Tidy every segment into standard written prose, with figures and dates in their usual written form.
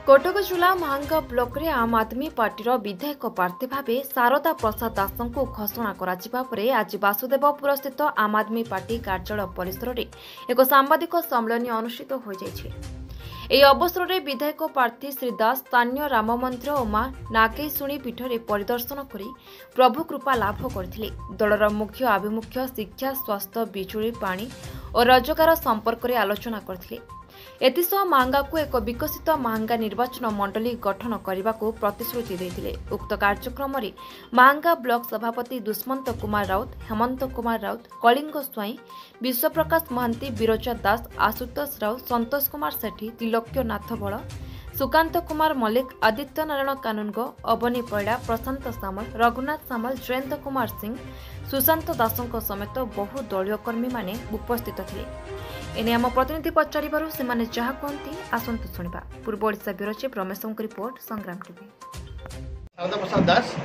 कटक जिला महांगा ब्लॉक रे आम आदमी पार्टी विधायक प्रार्थी भाव शारदा प्रसाद दास को घोषणा कर आज वासुदेवपुर स्थित आम आदमी पार्टी कार्यालय परिसर में एक सांबादिक सम्मेलन अनुष्ठित हो यह अवसर में विधायक प्रार्थी श्री दास स्थानीय राम मंदिर और मां नागेशुणी पीठ में परिदर्शन कर प्रभु कृपा लाभ करथिले। दलर मुख्य आभिमुख्य शिक्षा स्वास्थ्य बिजुली पानी और रोजगार संपर्क में आलोचना करथिले। एथिसह महांगा को एक विकसित महांगा निर्वाचन मंडली गठन करने को प्रतिश्रुति देथिले। उक्त कार्यक्रम में महांगा ब्लॉक सभापति दुष्मंत कुमार राउत, हेमंत कुमार राउत, कलिंग स्वाई, विश्वप्रकाश महांती, बिरोचा दास, आशुतोष राउत, संतोष कुमार सेठी, त्रिलोक्य नाथ बल, सुकांत कुमार मल्लिक, आदित्य नारायण कानूनगो, अवनी पैड़ा, प्रशांत सामल, रघुनाथ सामल, जयंत कुमार सिंह, सुशांत दासों समेत बहु दलीय कर्मी माने उपस्थित थे। एने आम प्रतिनिधि पचारू से जहाँ कहते आसतु शुणा। पूर्व Odisha bureau chief Ramesh report संग्राम टीवी। शारदा प्रसाद दास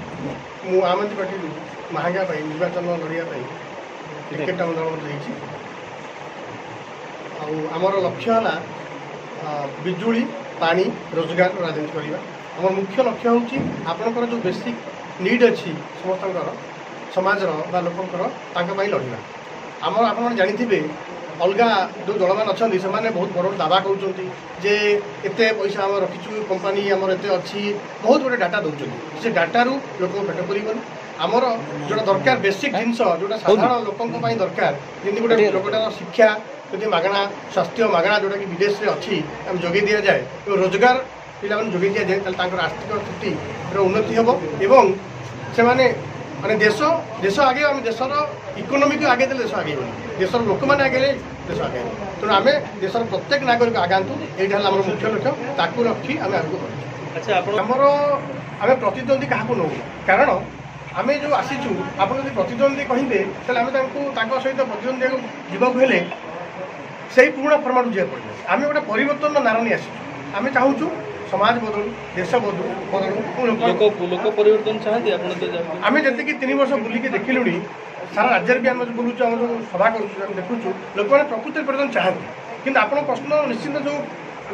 मु आम आदमी पार्टी महांगा निर्वाचन लड़िया टिकेट आंदोलन आमर लक्ष्य है बिजुली पानी रोजगार राजनीति करवा। आम मुख्य लक्ष्य हूँ आपंकर जो बेसिक नीड अच्छी समस्त समाज लोकर लड़वा। आम आप जानी अलग जो दल मान अच्छा से बहुत बड़ दावा कहते जे एते पैसा आम रखीचु कंपानी आमर एते अच्छी बहुत गुटे डाटा दौरान से डाटारू लोक पेट पूरीगल आमर जो दरकार बेसिक जिनस जो साधारण लोकों दरकार जमी गोटे लोकटार शिक्षा जब मागणा स्वास्थ्य मागणा जोटा कि विदेश में अच्छी आम जोगे दि जाए और रोजगार पिला जोगे दि जाए आर्थिक स्थिति उन्नति हम एवं से माने देश आगे आम देशर इकोनोमी को आगे देश आगे देशर लोक मैंने आगे देश आगे तेणु आम देशर प्रत्येक नागरिक आगातु यहाँ आम मुख्य लक्ष्य ताकू रखी आम आगे बढ़। अच्छा आमर आम प्रतिद्वंदी क्या नौ कारण आम जो आसीचु आप प्रतिद्वंदी कहे सहित प्रतिद्वंदी जावाक से पुराणा फर्माट जा पड़े आम गोटे परिवर्तन नारा नहीं आसीचु। आम चाहूँ समाज बदलू देश बदलू लोक परिवर्तन चाहते आम जी 3 वर्ष बुलिक देखिलु सारा राज्य भी आम बुलूँ आम जो सभा कर देखु लोक मैंने प्रकृत परिवर्तन चाहते कि आप प्रश्न निश्चित जो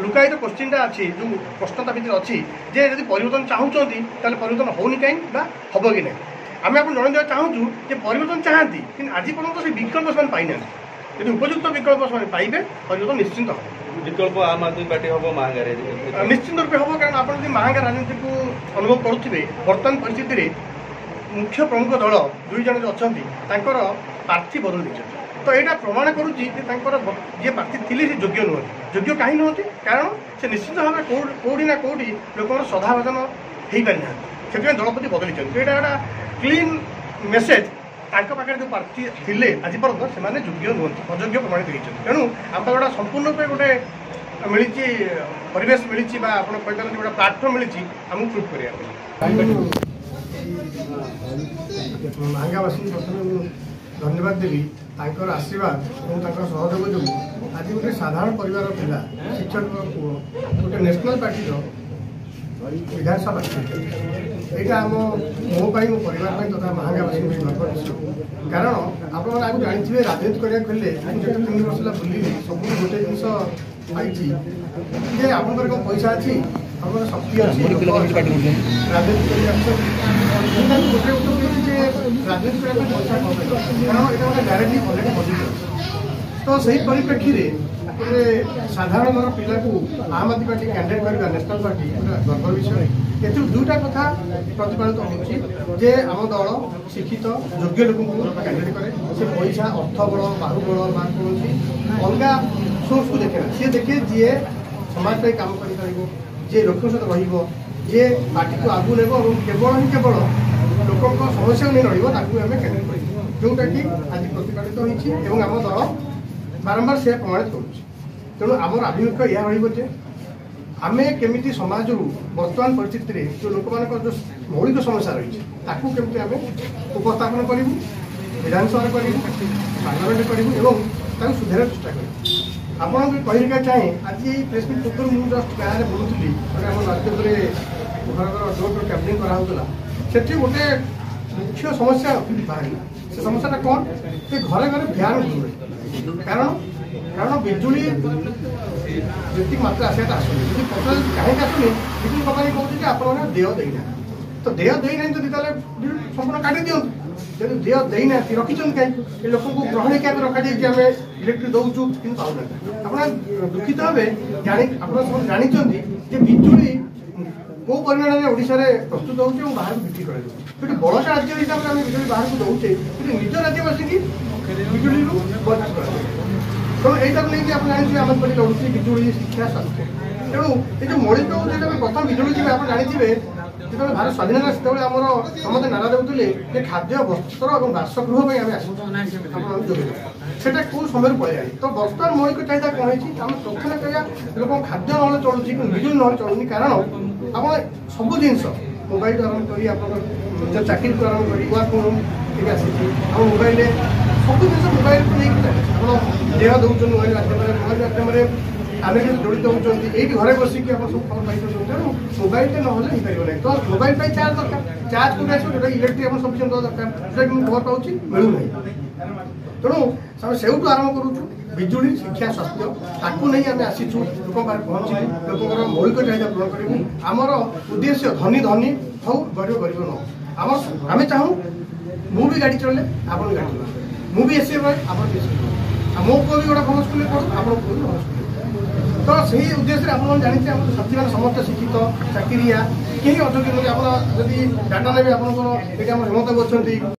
लुकायित क्वेश्चनटा अच्छी जो प्रश्नता भितर अच्छी जे यदि परिवर्तन चाहूँगी परिवर्तन होनी कहीं हम कि ना आम आप जन चाहूँ जे परिवर्तन चाहती कि आज पर्यटन से विकल्प से पाई यदि उपयुक्त विकल्प से पाइबे परिवर्तन निश्चिंत हम विकल्प आम आदमी पार्टी हम महांगा निश्चित रूप हम कारण आप महांगा राजनीति को अनुभव करुवे बर्तमान परिस्थिति मुख्य प्रमुख दल 2 जन जो अच्छा प्रार्थी बदल देते तो यहाँ प्रमाण करुच्ची जी प्रार्थी थी से योग्य नुहति योग्य कहीं नुहति कारण से निश्चित भाव कौटी ना कौटी लोक सदाभाजन हो पारि ना से दलपति बदली तो यहाँ क्लीन मेसेज पाखे जो प्रार्थी थे आज पर्यटन से योग्य नुहति अयोग्य प्रमाणित होती तेणु आम गोटा संपूर्ण रूप गोटे मिली परिवेश मिली आप गोटे प्लाटफर्म मिली आमको प्रूफ करने महांगावासी प्रथम धन्यवाद देवी आशीर्वाद और सहयोग जो आज गोटे साधारण परिवार पिला शिक्षक पुओ गोटे नेशनल पार्टी विधानसभा यहाँ आम मो परिवार तथा महांगावासी गर्व कारण आप जानते राजनीति करने जो 3 वर्ष बुल सब गोटे जिन पाई आप पैसा अच्छी आप शक्ति अच्छी राजनीति राजनीति पैसा कारण यहाँ गोटे ग्यारंटी अलरेडी बदल तो सही परिप्रेक्षी गोटे साधारण पिला को आम आदमी पार्टी कैंडिडेट करवा नेशनल पार्टी गर्व विषय ये 2टा कथा प्रतिपादित होचे आम दल शिक्षित योग्य लोक कैंडिडेट करे से पैसा अर्थ बल बाहुबल कौन अलग सोर्स को देखे सी देखे जी समाज पर कम कर लोक सहित जे पार्टी को आगू नेब और केवल ही केवल लोक समस्या नहीं लड़ब आम कैंडिडेट कर जोटा कि आज प्रतिपादित होती आम दल बारंबार से प्रमाणित करुच्छे तेणु आमर आभिमुख्य यह रही आम केमी समाज वर्तमान परिस्थिति जो लोक मान जो मौलिक समस्या रही केमी आम उपस्थापन करूँ विधानसभा करूँ पार्लियामेंट करूँ सुधार चेष्टा करूँ आपन कहना चाहे आज प्रेस मीट पूर्व मुझे जस्ट गाँव में बुलूली आम राज्य घर डोर टू कैम्पेनिंग कराला से गोटे मुख्य समस्या बाहर से समस्या कौन घरे घरे फैन कारण कारण बिजुली ଯେତିକି ମାତ୍ରା ଆସିବାଟା ଆସୁନି ଯଦି ପତ୍ର କାହିଁକି ଆସୁନି ବିଜୁଳି କମ୍ପାନୀ କହୁଛି ଯେ ଆପଣମାନେ ଦେୟ ଦେଇନାହାନ୍ତି ତ ଦେୟ ଦେଇନାହାନ୍ତି ଯଦି ତାହେଲେ ବିଜୁଳି ସମ୍ପୂର୍ଣ୍ଣ କାଟି ଦିଅନ୍ତୁ ଯଦି ଦେୟ ଦେଇନାହାନ୍ତି ରଖିଛନ୍ତି କାହିଁକି ଏ ଲୋକଙ୍କୁ ଗ୍ରହଣୀ କ୍ୟାମ୍ପ ରଖାଯାଇଛି ଆମେ ଇଲେକ୍ଟ୍ରିକ୍ ଦେଉଛୁ କିନ୍ତୁ ପାଉନାହାନ୍ତି ଆପଣ ଦୁଃଖିତ ହେବେ ଆପଣ ସମସ୍ତେ ଜାଣିଛନ୍ତି ଯେ ବିଜୁଳି କେଉଁ ପରିମାଣରେ ଓଡ଼ିଶାରେ ପ୍ରସ୍ତୁତ ହେଉଛି ଏବଂ ବାହାରକୁ ବିକ୍ରି କରାଯାଉଛି ସେଠି ବଳକା ରାଜ୍ୟ ହିସାବରେ ଆମେ ବିଜୁଳି ବାହାରକୁ ଦେଉଛେ କିନ୍ତୁ ନିଜ ରାଜ୍ୟବାସୀକି ବିଜୁଳିରୁ ବଞ୍ଚିତ କରାଯାଉଛି ତେଣୁ ଏଇଟାକୁ ନେଇକି ଆପଣ ଜାଣିଥିବେ ଆମ ପାର୍ଟି ଲଢ଼ୁଛି ବିଜୁଳି ଶିକ୍ଷା ସ୍ୱାସ୍ଥ୍ୟ ତେଣୁ ଏ ଯେଉଁ ମୌଳିକ ଯେତେବେଳେ ପ୍ରଥମ ବିଜୁଳି ଯିବେ ଆପଣ ଜାଣିଥିବେ ଯେତେବେଳେ ଭାରତ ସ୍ୱାଧୀନ ହେଲା ସେତେବେଳେ ଆମର ସମସ୍ତେ ନାରା ଦେଉଥିଲେ ଯେ ଖାଦ୍ୟ ବସ୍ତ୍ର ଏବଂ ବାସଗୃହ ପାଇଁ ଆମେ ଆସିଛୁ ଆପଣ ଯୋଗାଇ ସେଟା କେଉଁ ସମୟରୁ ପଳେଇଲାଣି ତ ବର୍ତ୍ତମାନ ମୌଳିକ ଚାହିଦା କ'ଣ ହେଇଛି ଆମେ ପ୍ରଥମେ କହିବା ଲୋକଙ୍କ ଖାଦ୍ୟ ନହେଲେ ଚଳୁଛି କିନ୍ତୁ ବିଜୁଳି ନହେଲେ ଚଳୁନି କାରଣ ଆପଣ ସବୁ ଜିନିଷ ମୋବାଇଲରୁ ଆରମ୍ଭ କରି ଆପଣଙ୍କ ନିଜ ଚାକିରିକୁ ଆରମ୍ଭ କରି ୱାର୍କ ଫ୍ରମ୍ ହୋମ୍ ଏବେ ଆସିଛି ଆମ ମୋବାଇଲରେ ସବୁ ଜିନିଷ ମୋବାଇଲକୁ ନେଇକି ଚାଲିଛି ଆପଣ ଦେହ ଦେଉଛନ୍ତି ମୋବାଇଲ ମାଧ୍ୟମରେ ଆମେ ଯଦି ଜଡ଼ିତ ହେଉଛନ୍ତି ଏଇଠି ଘରେ ବସିକି ଆପଣ ସବୁ ଖବର ପାଇପାରୁଛନ୍ତି ତେଣୁ ମୋବାଇଲଟା ନହେଲେ ହେଇପାରିବ ନାହିଁ ତ ମୋବାଇଲ ପାଇଁ ଚାର୍ଜ ଦରକାର ଚାର୍ଜ କୋଉଠି ଆସିବ ଯେଉଁଟା ଇଲେକ୍ଟ୍ରିକ୍ ଆପଣ ସଫିସିଏଣ୍ଟ ଦେବା ଦରକାର ଯେଉଁଟାକି ମୁଁ ଖବର ପାଉଛି ମିଳୁନାହିଁ ତେଣୁ ଆମେ ସେଇଠୁ ଆରମ୍ଭ କରୁଛୁ ବିଜୁଳି ଶିକ୍ଷା ସ୍ୱାସ୍ଥ୍ୟ ତାକୁ ନେଇ ଆମେ ଆସିଛୁ ଲୋକଙ୍କ ପାଖରେ ପହଞ୍ଚିବୁ ଲୋକଙ୍କର ମୌଳିକ ଚାହିଦା ପୂରଣ କରିବୁ ଆମର ଉଦ୍ଦେଶ୍ୟ ଧନୀ ଧନୀ ହଉ ଗରିବ ଗରିବ ନ ଆମର ଆମେ ଚାହୁଁ ମୁଁ ବି ଗାଡ଼ି ଚଳିଲେ ଆପଣ ବି ଗାଡ଼ି ଚଳାନ୍ତୁ ମୁଁ ବି ଏସି ରହେ ଆପଣ ବି ଏସି ଆଉ ମୋ ପୁଅ ବି ଗୋଟେ ଭଲ ସ୍କୁଲରେ ପଢ଼ୁ ଆପଣଙ୍କ ପୁଅ ବି ଭଲ ସ୍କୁଲରେ ତ ସେହି ଉଦ୍ଦେଶ୍ୟରେ ଆପଣମାନେ ଜାଣିଥିବେ ଆମର ସାଥୀମାନେ ସମସ୍ତେ ଶିକ୍ଷିତ ଚାକିରିଆ କେହି ଅଯୋଗ୍ୟ ନୁହେଁ ଆପଣ ଯଦି ଡାଟା ନେବେ ଆପଣଙ୍କର ଏଠି ଆମର ହେମନ୍ତ ବାବୁ ଅଛନ୍ତି